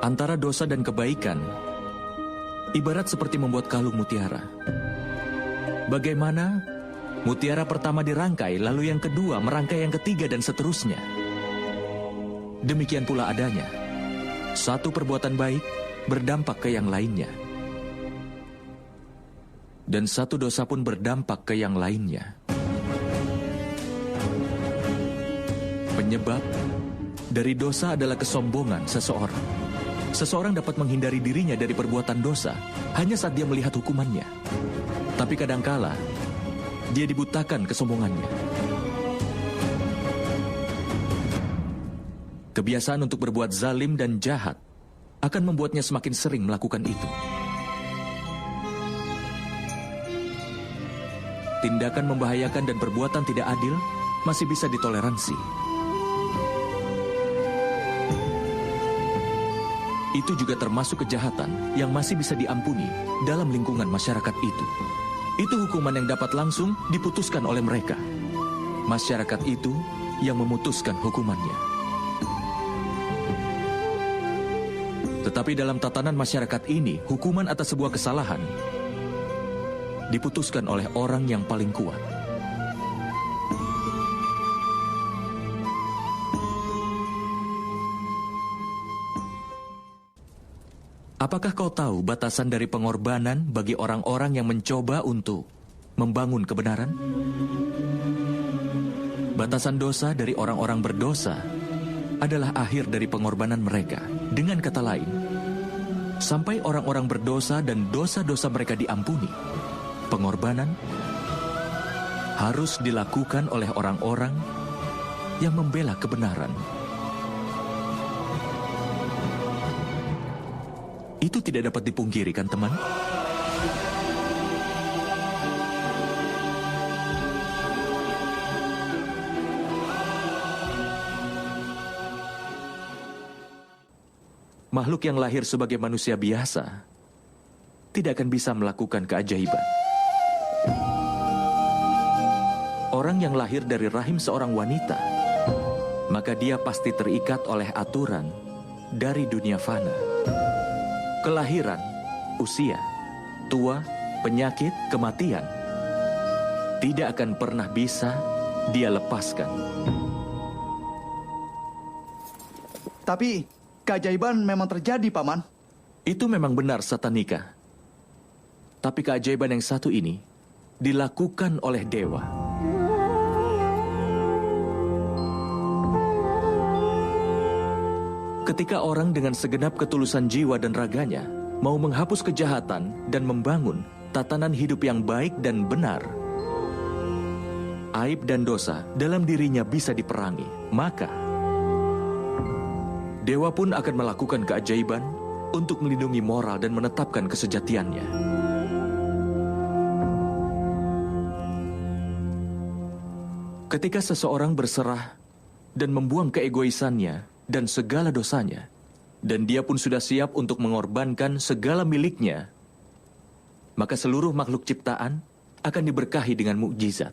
Antara dosa dan kebaikan, ibarat seperti membuat kalung mutiara. Bagaimana mutiara pertama dirangkai, lalu yang kedua merangkai yang ketiga dan seterusnya. Demikian pula adanya. Satu perbuatan baik berdampak ke yang lainnya. Dan satu dosa pun berdampak ke yang lainnya. Penyebab dari dosa adalah kesombongan seseorang. Seseorang dapat menghindari dirinya dari perbuatan dosa hanya saat dia melihat hukumannya. Tapi kadangkala, dia dibutakan kesombongannya. Kebiasaan untuk berbuat zalim dan jahat akan membuatnya semakin sering melakukan itu. Tindakan membahayakan dan perbuatan tidak adil masih bisa ditoleransi. Itu juga termasuk kejahatan yang masih bisa diampuni dalam lingkungan masyarakat itu. Itu hukuman yang dapat langsung diputuskan oleh mereka. Masyarakat itu yang memutuskan hukumannya. Tetapi dalam tatanan masyarakat ini, hukuman atas sebuah kesalahan diputuskan oleh orang yang paling kuat. Apakah kau tahu batasan dari pengorbanan bagi orang-orang yang mencoba untuk membangun kebenaran? Batasan dosa dari orang-orang berdosa adalah akhir dari pengorbanan mereka. Dengan kata lain, sampai orang-orang berdosa dan dosa-dosa mereka diampuni, pengorbanan harus dilakukan oleh orang-orang yang membela kebenaran. Itu tidak dapat dipungkiri, kan teman? Makhluk yang lahir sebagai manusia biasa tidak akan bisa melakukan keajaiban. Orang yang lahir dari rahim seorang wanita, maka dia pasti terikat oleh aturan dari dunia fana. Kelahiran, usia, tua, penyakit, kematian tidak akan pernah bisa dia lepaskan. Tapi keajaiban memang terjadi, Paman. Itu memang benar, Satanika. Tapi keajaiban yang satu ini dilakukan oleh dewa. Ketika orang dengan segenap ketulusan jiwa dan raganya mau menghapus kejahatan dan membangun tatanan hidup yang baik dan benar, aib dan dosa dalam dirinya bisa diperangi. Maka, dewa pun akan melakukan keajaiban untuk melindungi moral dan menetapkan kesejatiannya. Ketika seseorang berserah dan membuang keegoisannya dan segala dosanya, dan dia pun sudah siap untuk mengorbankan segala miliknya, maka seluruh makhluk ciptaan akan diberkahi dengan mukjizat.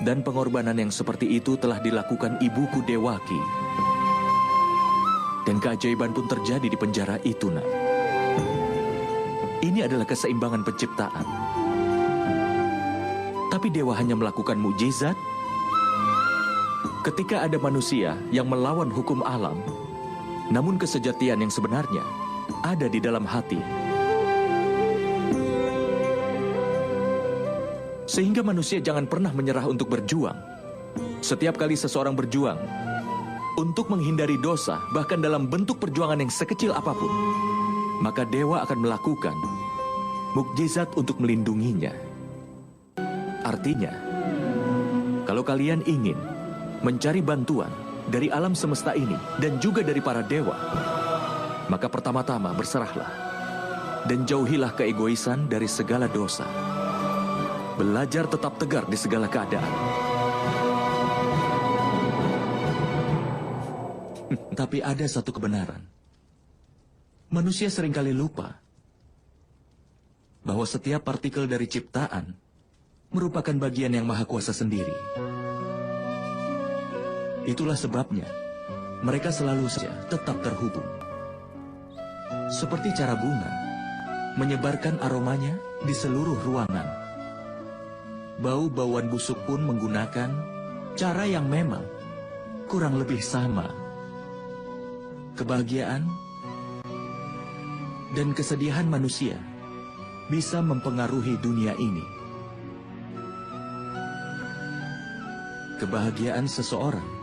Dan pengorbanan yang seperti itu telah dilakukan ibuku Dewaki. Dan keajaiban pun terjadi di penjara itu, nak. Ini adalah keseimbangan penciptaan. Tapi dewa hanya melakukan mukjizat ketika ada manusia yang melawan hukum alam, namun kesejatian yang sebenarnya ada di dalam hati. Sehingga manusia jangan pernah menyerah untuk berjuang. Setiap kali seseorang berjuang untuk menghindari dosa, bahkan dalam bentuk perjuangan yang sekecil apapun, maka dewa akan melakukan mukjizat untuk melindunginya. Artinya, kalau kalian ingin mencari bantuan dari alam semesta ini dan juga dari para dewa, maka pertama-tama berserahlah dan jauhilah keegoisan dari segala dosa. Belajar tetap tegar di segala keadaan. Tapi ada satu kebenaran. Manusia seringkali lupa bahwa setiap partikel dari ciptaan merupakan bagian yang Maha Kuasa sendiri. Itulah sebabnya mereka selalu saja tetap terhubung. Seperti cara bunga menyebarkan aromanya di seluruh ruangan. Bau-bauan busuk pun menggunakan cara yang memang kurang lebih sama. Kebahagiaan dan kesedihan manusia bisa mempengaruhi dunia ini. Kebahagiaan seseorang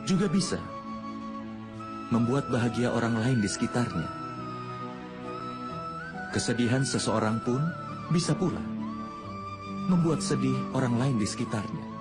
juga bisa membuat bahagia orang lain di sekitarnya. Kesedihan seseorang pun bisa pula membuat sedih orang lain di sekitarnya.